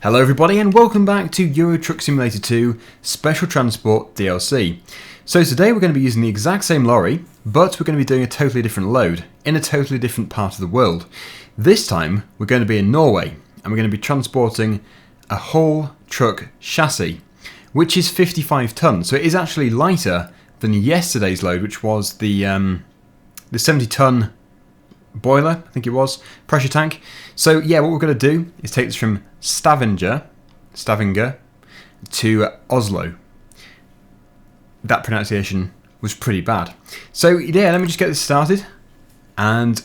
Hello everybody and welcome back to Euro Truck Simulator 2 Special Transport DLC. So today we're going to be using the exact same lorry, but we're going to be doing a totally different load, in a totally different part of the world. This time we're going to be in Norway, and we're going to be transporting a whole truck chassis, which is 55 tonnes, so it is actually lighter than yesterday's load, which was the 70 tonne boiler, I think it was, pressure tank. So yeah, what we're going to do is take this from Stavanger to Oslo. That pronunciation was pretty bad. So yeah, let me just get this started. And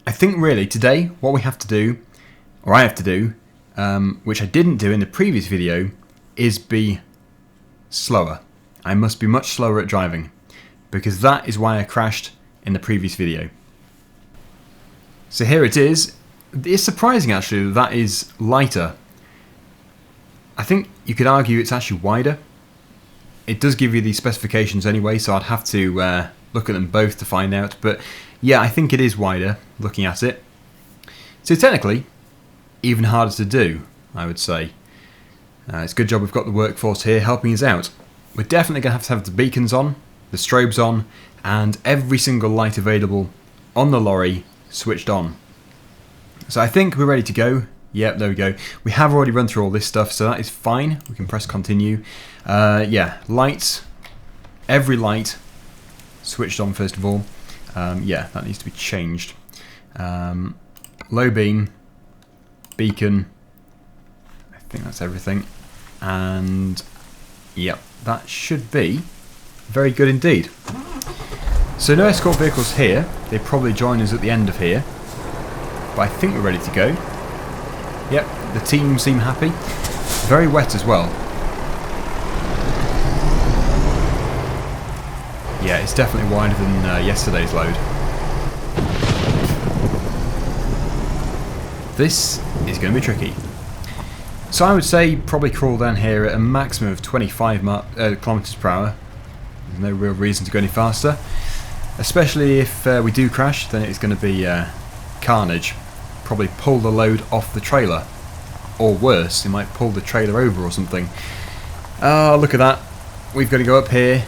I think really today what we have to do, or I have to do, which I didn't do in the previous video, is be slower. I must be much slower at driving, because that is why I crashed in the previous video. So here it is. It's surprising actually that that is lighter. I think you could argue it's actually wider. It does give you the specifications anyway, so I'd have to look at them both to find out. But yeah, I think it is wider looking at it. So technically, even harder to do, I would say. It's a good job we've got the workforce here helping us out. We're definitely going to have the beacons on, the strobes on, and every single light available on the lorry switched on. So I think we're ready to go. Yep, there we go. We have already run through all this stuff, so that is fine. We can press continue. Yeah, lights, every light switched on first of all. Yeah, that needs to be changed. Low beam, beacon, I think that's everything. And yep, that should be very good indeed. So no escort vehicles here. They probably join us at the end of here. But I think we're ready to go. Yep, the team seem happy. Very wet as well. Yeah, it's definitely wider than yesterday's load. This is going to be tricky. So I would say probably crawl down here at a maximum of 25 kilometers per hour. There's no real reason to go any faster. Especially if we do crash, then it's going to be carnage. Probably pull the load off the trailer. Or worse, it might pull the trailer over or something. Oh, look at that. We've got to go up here.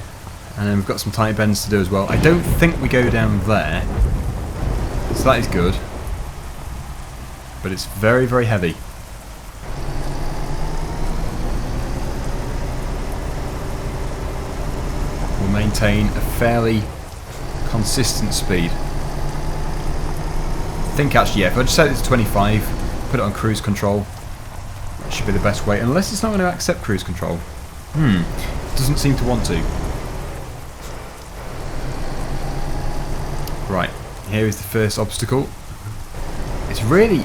And then we've got some tight bends to do as well. I don't think we go down there. So that is good. But it's very, very heavy. We'll maintain a fairly consistent speed. I think actually, yeah, if I just set it to 25, put it on cruise control, that should be the best way, unless it's not going to accept cruise control. Doesn't seem to want to. Right, here is the first obstacle. It's really,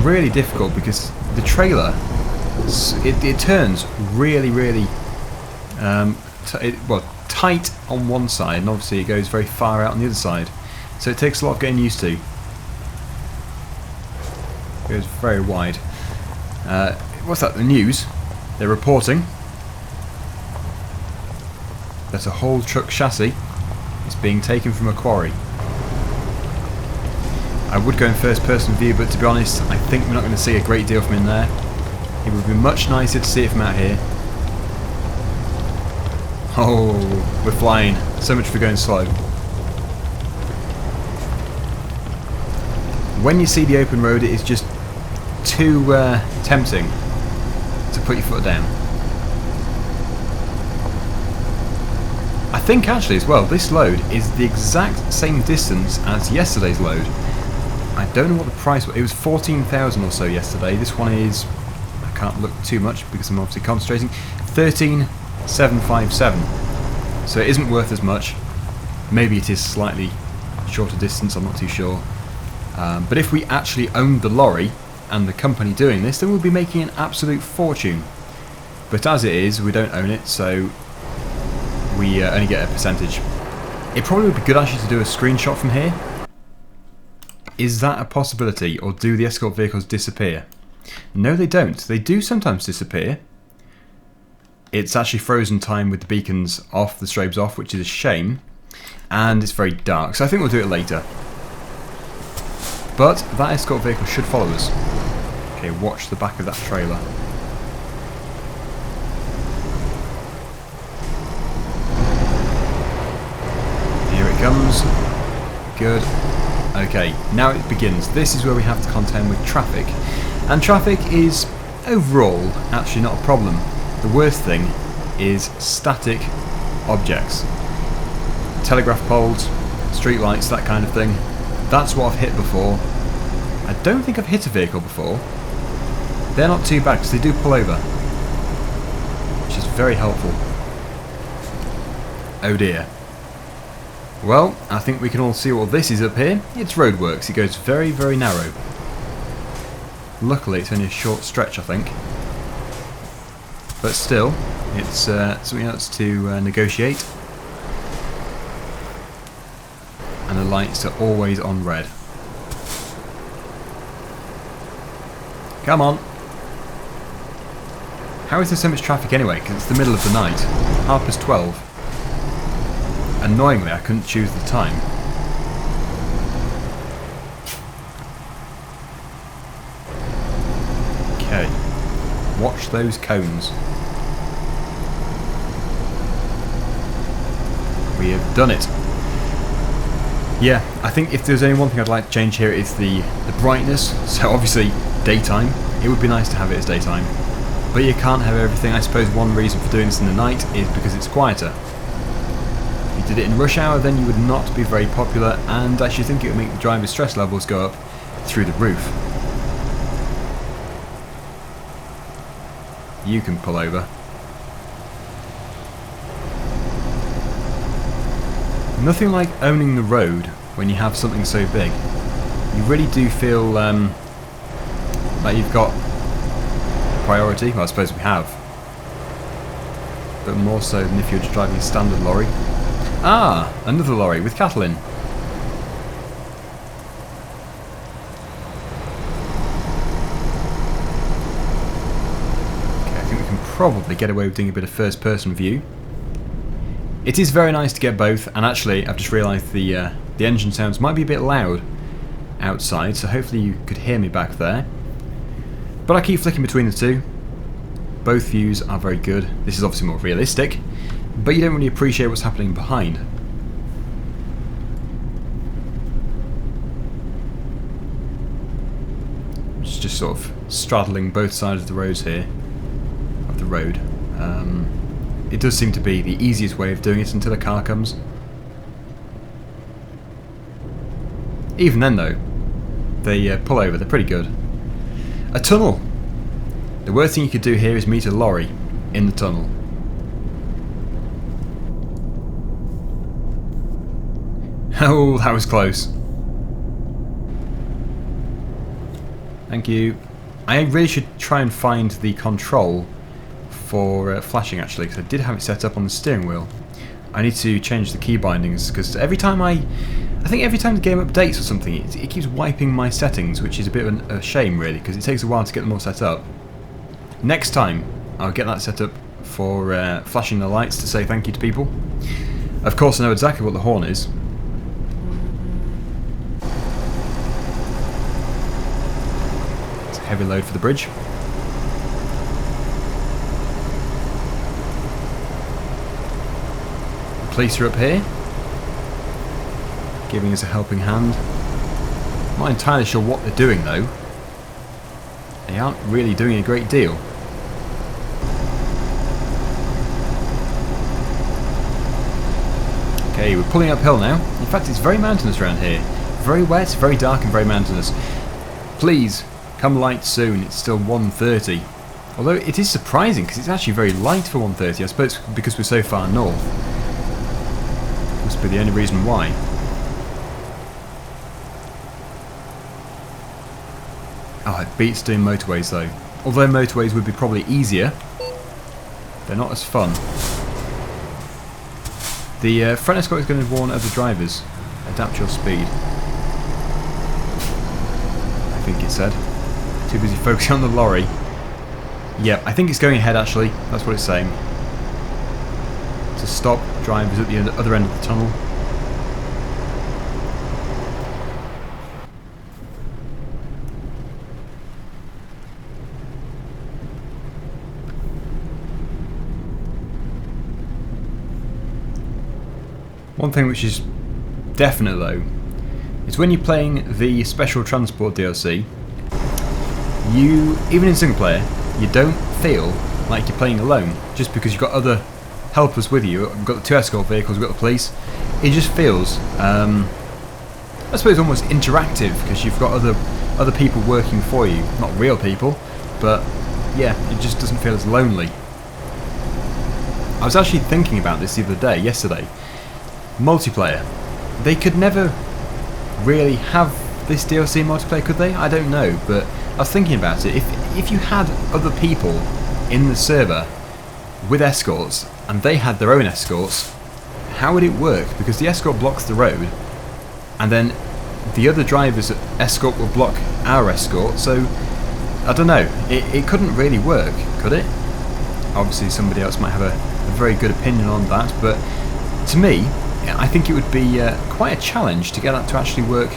really difficult because the trailer, it turns really, really, tight on one side, and obviously it goes very far out on the other side. So it takes a lot of getting used to. It goes very wide. What's that? The news? They're reporting that a whole truck chassis is being taken from a quarry. I would go in first person view, but to be honest, I think we're not going to see a great deal from in there. It would be much nicer to see it from out here. Oh, we're flying. So much for going slow. When you see the open road, it is just too tempting to put your foot down. I think actually as well, this load is the exact same distance as yesterday's load. I don't know what the price was. It was 14,000 or so yesterday. This one is, I can't look too much because I'm obviously concentrating, 13,757. So it isn't worth as much. Maybe it is slightly shorter distance, I'm not too sure. But if we actually owned the lorry and the company doing this, then we'll be making an absolute fortune. But as it is, we don't own it, so we only get a percentage. It probably would be good actually to do a screenshot from here. Is that a possibility, or do the escort vehicles disappear? No, they don't. They do sometimes disappear. It's actually frozen time with the beacons off, the strobes off, which is a shame. And it's very dark, so I think we'll do it later. But that escort vehicle should follow us. Okay, watch the back of that trailer. Here it comes. Good. Okay, now it begins. This is where we have to contend with traffic. And traffic is, overall, actually not a problem. The worst thing is static objects. Telegraph poles, street lights, that kind of thing. That's what I've hit before. I don't think I've hit a vehicle before. They're not too bad because they do pull over, which is very helpful. Oh dear. Well, I think we can all see what this is up here. It's roadworks. It goes very, very narrow. Luckily, it's only a short stretch, I think. But still, it's something else to negotiate. And the lights are always on red. Come on. How is there so much traffic anyway? Because it's the middle of the night. 12:30. Annoyingly, I couldn't choose the time. Okay. Watch those cones. We have done it. Yeah, I think if there's only one thing I'd like to change here, it's the brightness. So obviously, daytime. It would be nice to have it as daytime. But you can't have everything. I suppose one reason for doing this in the night is because it's quieter. If you did it in rush hour, then you would not be very popular, and I should think it would make the driver's stress levels go up through the roof. You can pull over. Nothing like owning the road when you have something so big. You really do feel like you've got priority. Well, I suppose we have. But more so than if you're just driving a standard lorry. Ah! Another lorry with cattle in. Okay, I think we can probably get away with doing a bit of first person view. It is very nice to get both, and actually I've just realised the engine sounds might be a bit loud outside, so hopefully you could hear me back there. But I keep flicking between the two. Both views are very good. This is obviously more realistic, but you don't really appreciate what's happening behind. Just sort of straddling both sides of the roads here, of the road. It does seem to be the easiest way of doing it until a car comes. Even then though, they pull over, they're pretty good. A tunnel! The worst thing you could do here is meet a lorry in the tunnel. Oh, that was close. Thank you. I really should try and find the control for flashing actually, because I did have it set up on the steering wheel. I need to change the key bindings because every time I think every time the game updates or something, it keeps wiping my settings, which is a bit of a shame really, because it takes a while to get them all set up. Next time, I'll get that set up for flashing the lights to say thank you to people. Of course, I know exactly what the horn is. It's a heavy load for the bridge. The police are up here, giving us a helping hand. I'm not entirely sure what they're doing though. They aren't really doing a great deal. Okay, we're pulling uphill now. In fact, it's very mountainous around here. Very wet, very dark and very mountainous. Please, come light soon. It's still 1:30. Although it is surprising because it's actually very light for 1:30. I suppose because we're so far north. Must be the only reason why. Oh, it beats doing motorways though. Although motorways would be probably easier, they're not as fun. The front escort is going to warn other drivers. Adapt your speed. I think it said. Too busy focusing on the lorry. Yep, I think it's going ahead actually. That's what it's saying. To stop drivers at the other end of the tunnel. One thing which is definite though is when you're playing the Special Transport DLC, you, even in single player, you don't feel like you're playing alone just because you've got other helpers with you. We've got the 2 escort vehicles, we've got the police. It just feels, I suppose, almost interactive because you've got other people working for you. Not real people, but yeah, it just doesn't feel as lonely. I was actually thinking about this the other day, yesterday. Multiplayer. They could never really have this DLC in multiplayer, could they? I don't know, but I was thinking about it. If you had other people in the server with escorts, and they had their own escorts, how would it work? Because the escort blocks the road, and then the other driver's escort will block our escort, so I don't know. It couldn't really work, could it? Obviously somebody else might have a very good opinion on that, but to me, I think it would be quite a challenge to get that to actually work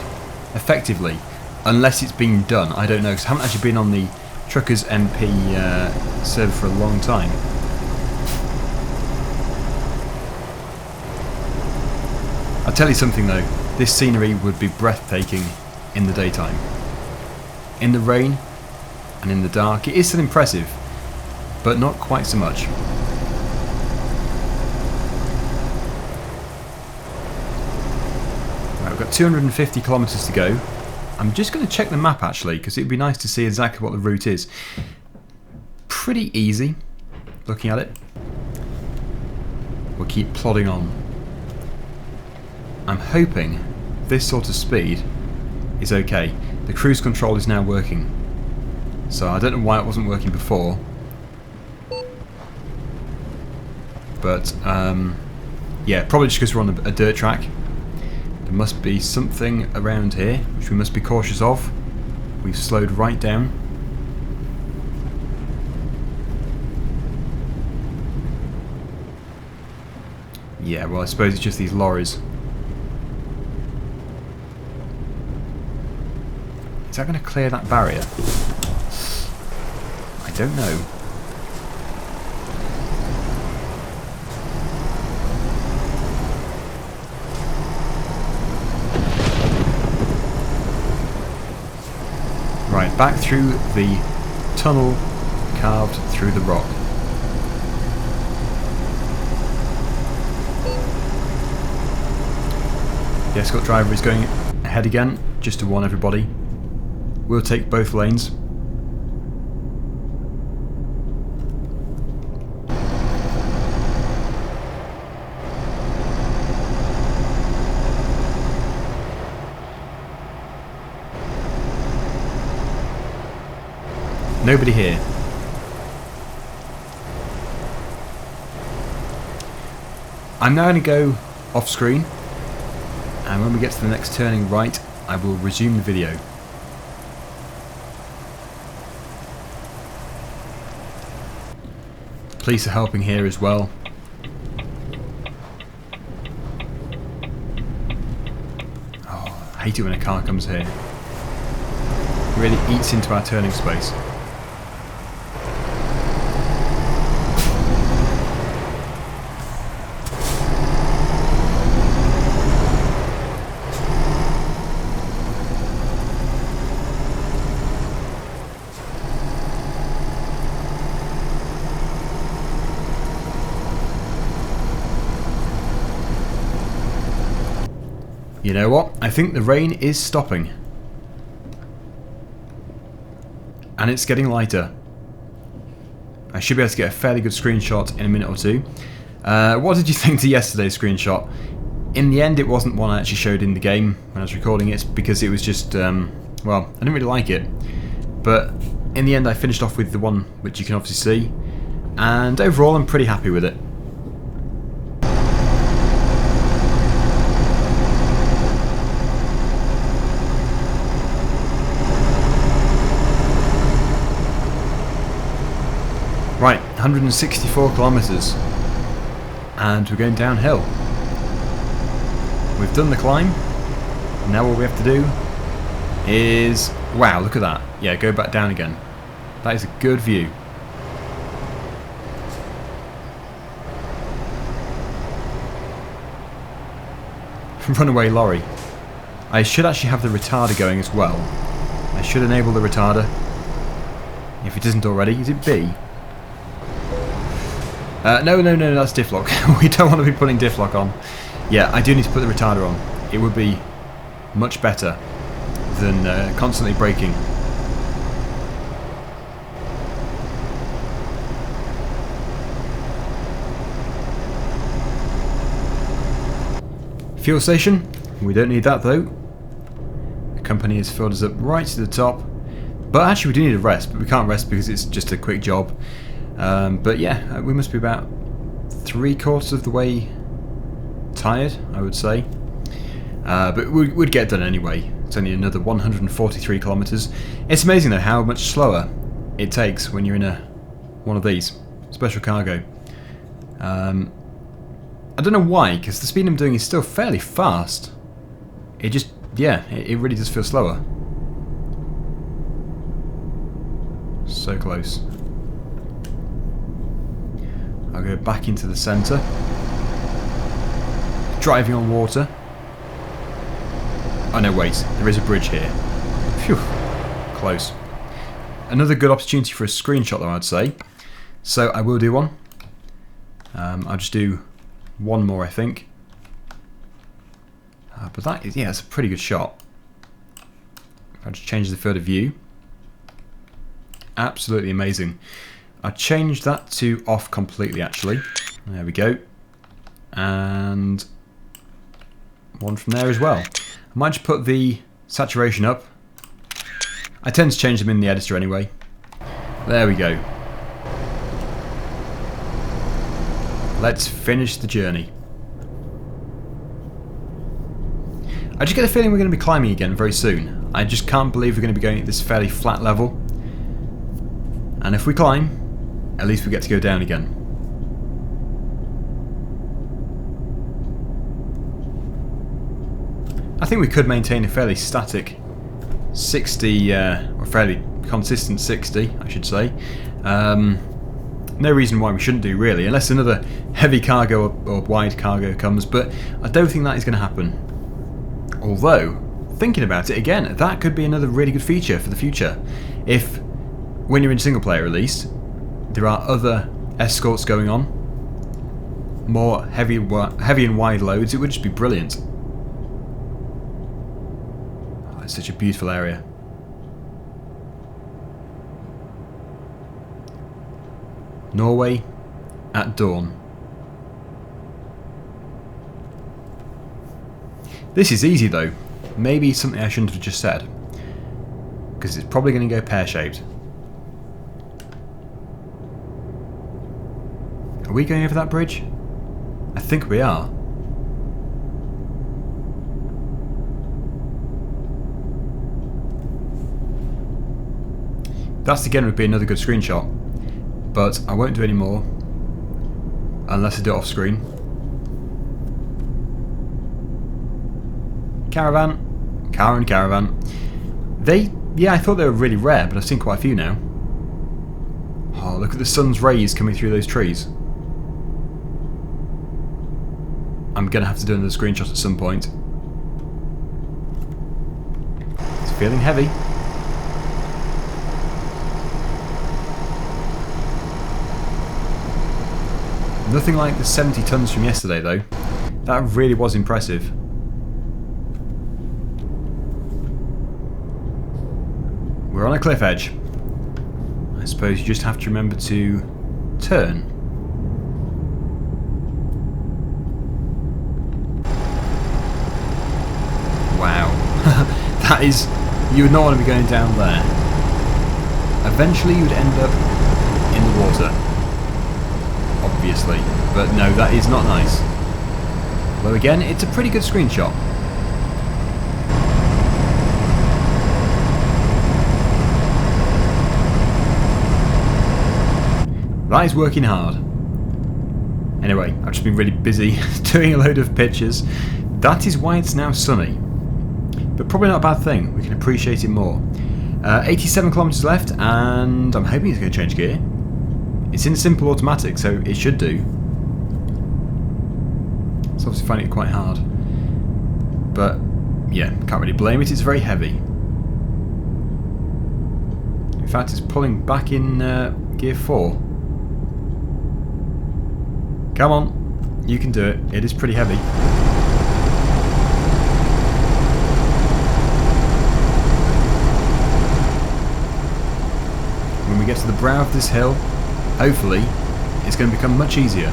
effectively, unless it's been done. I don't know, because I haven't actually been on the Truckers MP server for a long time. I'll tell you something though, this scenery would be breathtaking in the daytime. In the rain and in the dark, it is still impressive, but not quite so much. Right, we've got 250 kilometres to go. I'm just going to check the map actually, because it'd be nice to see exactly what the route is. Pretty easy, looking at it. We'll keep plodding on. I'm hoping this sort of speed is okay. The cruise control is now working, so I don't know why it wasn't working before, but yeah, probably just because we're on a dirt track. There must be something around here which we must be cautious of. We've slowed right down. Yeah, well, I suppose it's just these lorries. Is that going to clear that barrier? I don't know. Right, back through the tunnel carved through the rock. The escort driver is going ahead again, just to warn everybody. We'll take both lanes. Nobody here. I'm now going to go off screen, and when we get to the next turning right, I will resume the video. Police are helping here as well. Oh, I hate it when a car comes here. It really eats into our turning space. You know what? I think the rain is stopping. And it's getting lighter. I should be able to get a fairly good screenshot in a minute or two. What did you think to yesterday's screenshot? In the end, it wasn't one I actually showed in the game when I was recording it, because it was just, well, I didn't really like it. But in the end, I finished off with the one which you can obviously see. And overall, I'm pretty happy with it. Right, 164 kilometres, and we're going downhill. We've done the climb. Now all we have to do is, wow, look at that. Yeah, go back down again. That is a good view. runaway lorry. I should actually have the retarder going as well. I should enable the retarder. If it isn't already, is it B? No, that's diff lock. We don't want to be putting diff lock on. Yeah, I do need to put the retarder on. It would be much better than constantly braking. Fuel station. We don't need that though. The company has filled us up right to the top. But actually we do need a rest, but we can't rest because it's just a quick job. But yeah, we must be about 3/4 of the way tired, I would say. But we'd get done anyway. It's only another 143 kilometres. It's amazing though how much slower it takes when you're in one of these special cargo. I don't know why, because the speed I'm doing is still fairly fast. It just, yeah, it really does feel slower. So close. I'll go back into the centre. Driving on water. Oh no, wait, there is a bridge here. Phew, close. Another good opportunity for a screenshot though, I'd say. So I will do one. I'll just do one more, I think. But that is, yeah, it's a pretty good shot. If I just change the field of view. Absolutely amazing. I changed that to off completely, actually. There we go. And one from there as well. I might just put the saturation up. I tend to change them in the editor anyway. There we go. Let's finish the journey. I just get the feeling we're going to be climbing again very soon. I just can't believe we're going to be going at this fairly flat level. And if we climb, at least we get to go down again. I think we could maintain a fairly static 60, or fairly consistent 60, I should say. No reason why we shouldn't do, really, unless another heavy cargo or wide cargo comes, but I don't think that is going to happen. Although, thinking about it again, that could be another really good feature for the future. If, when you're in single player at least, there are other escorts going on, more heavy and wide loads, it would just be brilliant. Oh, it's such a beautiful area. Norway at dawn. This is easy though. Maybe something I shouldn't have just said, because it's probably going to go pear-shaped. Are we going over that bridge? I think we are. That again would be another good screenshot. But I won't do any more unless I do it off screen. Caravan. Car and caravan. Yeah, I thought they were really rare, but I've seen quite a few now. Oh, look at the sun's rays coming through those trees. I'm going to have to do another screenshot at some point. It's feeling heavy. Nothing like the 70 tons from yesterday though. That really was impressive. We're on a cliff edge. I suppose you just have to remember to turn. Wow. That is... You would not want to be going down there. Eventually you would end up in the water. Obviously, but no, that is not nice. Though again, it's a pretty good screenshot. That is working hard. Anyway, I've just been really busy doing a load of pictures. That is why it's now sunny. But probably not a bad thing, we can appreciate it more. 87 kilometres left, and I'm hoping it's going to change gear. It's in simple automatic, so it should do. It's obviously finding it quite hard. But yeah, can't really blame it, it's very heavy. In fact, it's pulling back in gear 4. Come on, you can do it. It is pretty heavy. When we get to the brow of this hill, hopefully, it's going to become much easier.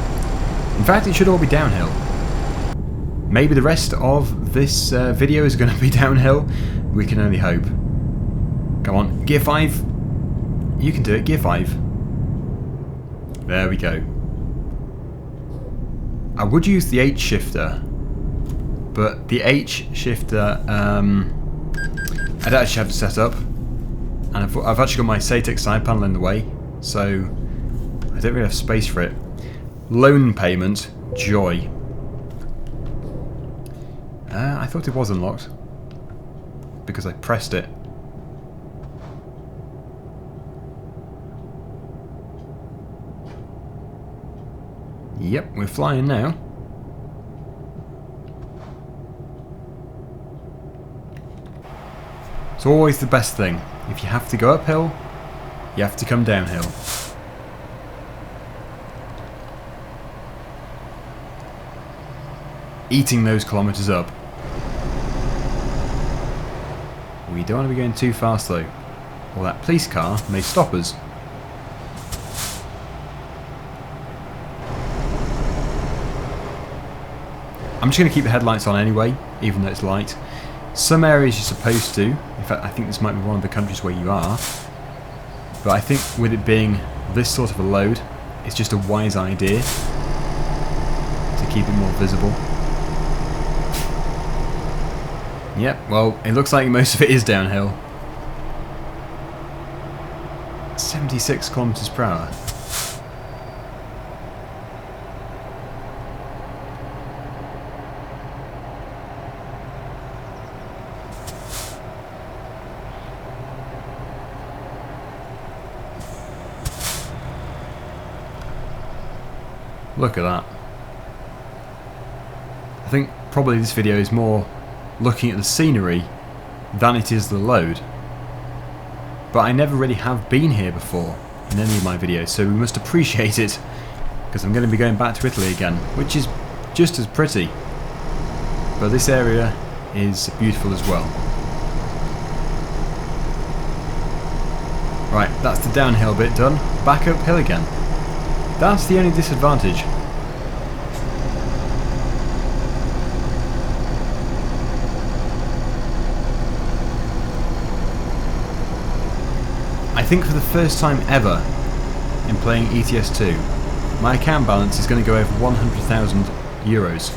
In fact, it should all be downhill. Maybe the rest of this video is going to be downhill. We can only hope. Come on, gear 5. You can do it, gear 5. There we go. I would use the H shifter, but the H shifter I'd actually have to set up, and I've actually got my Satex side panel in the way, so I don't really have space for it. Loan payment, joy. I thought it was unlocked because I pressed it. Yep, we're flying now. It's always the best thing. If you have to go uphill, you have to come downhill. Eating those kilometers up. We don't want to be going too fast though, or that police car may stop us. I'm just going to keep the headlights on anyway, even though it's light. Some areas you're supposed to. In fact, I think this might be one of the countries where you are. But I think with it being this sort of a load, it's just a wise idea to keep it more visible. Yep, well, it looks like most of it is downhill. 76 kilometers per hour. Look at that. I think probably this video is more looking at the scenery than it is the load. But I never really have been here before in any of my videos, so we must appreciate it, because I'm going to be going back to Italy again, which is just as pretty. But this area is beautiful as well. Right, that's the downhill bit done. Back uphill again. That's the only disadvantage. I think for the first time ever in playing ETS2, my account balance is going to go over 100,000 euros.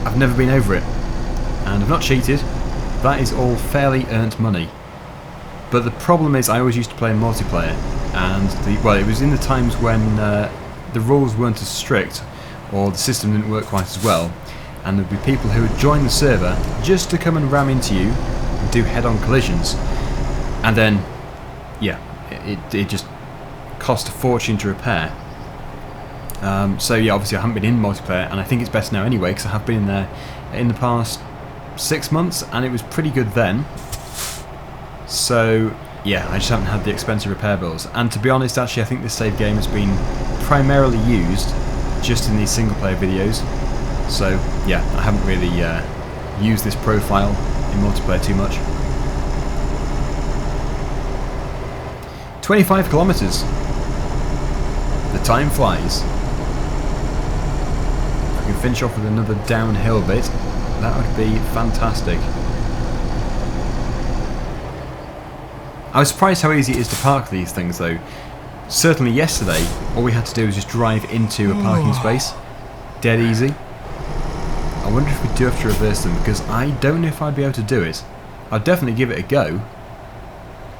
I've never been over it, and I've not cheated. That is all fairly earned money. But the problem is I always used to play in multiplayer, and it was in the times when the rules weren't as strict, or the system didn't work quite as well, and there'd be people who would join the server just to come and ram into you and do head-on collisions, and then yeah, it just cost a fortune to repair. So yeah, obviously I haven't been in multiplayer, and I think it's best now anyway, because I have been in there in the past 6 months, and it was pretty good then. So yeah, I just haven't had the expensive repair bills. And to be honest, actually, I think this save game has been primarily used just in these single player videos. So yeah, I haven't really used this profile in multiplayer too much. 25 kilometers. The time flies. If we can finish off with another downhill bit, that would be fantastic. I was surprised how easy it is to park these things though. Certainly yesterday, all we had to do was just drive into a parking space. Dead easy. I wonder if we do have to reverse them, because I don't know if I'd be able to do it. I'd definitely give it a go,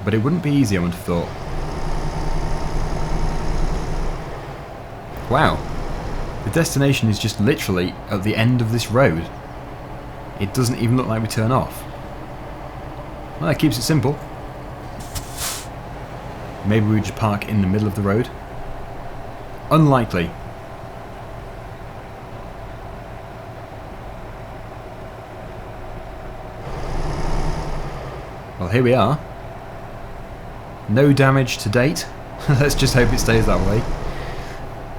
but it wouldn't be easy, I would have thought. Wow. The destination is just literally at the end of this road. It doesn't even look like we turn off. Well, that keeps it simple. Maybe we just park in the middle of the road. Unlikely. Well, here we are. No damage to date. Let's just hope it stays that way.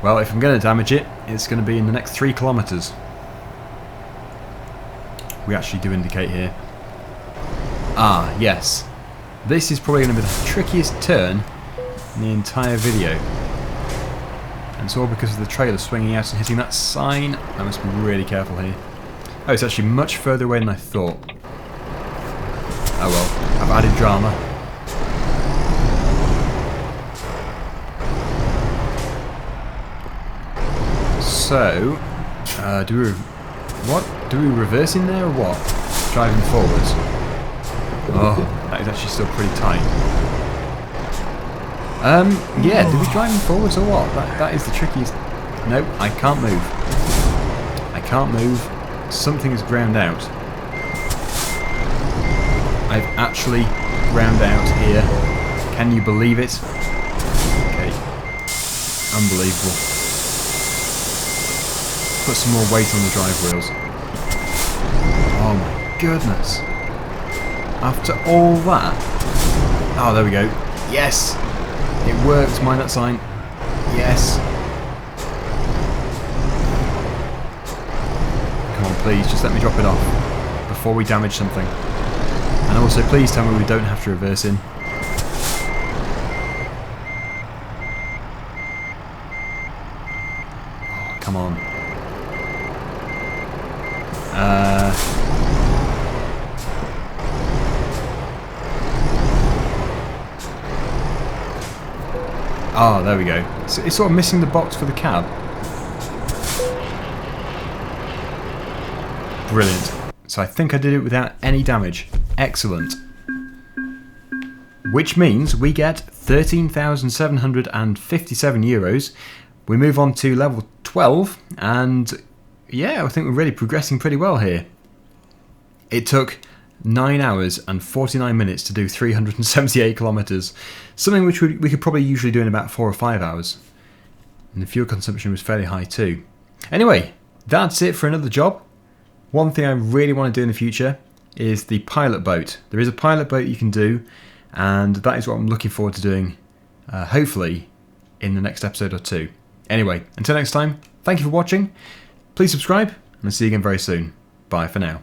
Well, if I'm going to damage it, it's going to be in the next 3 kilometres. We actually do indicate here. Ah, yes. This is probably going to be the trickiest turn in the entire video. And it's all because of the trailer swinging out and hitting that sign. I must be really careful here. Oh, it's actually much further away than I thought. Oh well, I've added drama. So, do we reverse in there or what? Driving forwards. Oh, that is actually still pretty tight. Yeah, do we drive in forwards or what? That is the trickiest. Nope, I can't move. I can't move. Something is ground out. I've actually ground out here. Can you believe it? Okay. Unbelievable. Put some more weight on the drive wheels. Oh my goodness. After all that. Oh, there we go. Yes! It worked. Mind that sign. Yes. Come on, please. Just let me drop it off before we damage something. And also, please tell me we don't have to reverse in. Oh, come on. Oh, there we go. So it's sort of missing the box for the cab. Brilliant. So I think I did it without any damage. Excellent. Which means we get 13,757 euros. We move on to level 12, and yeah, I think we're really progressing pretty well here. It took 9 hours and 49 minutes to do 378 kilometres, something which we could probably usually do in about 4 or 5 hours. And the fuel consumption was fairly high too. Anyway, that's it for another job. One thing I really want to do in the future is the pilot boat. There is a pilot boat you can do, and that is what I'm looking forward to doing, hopefully in the next episode or 2. Anyway, until next time, thank you for watching. Please subscribe, and I'll see you again very soon. Bye for now.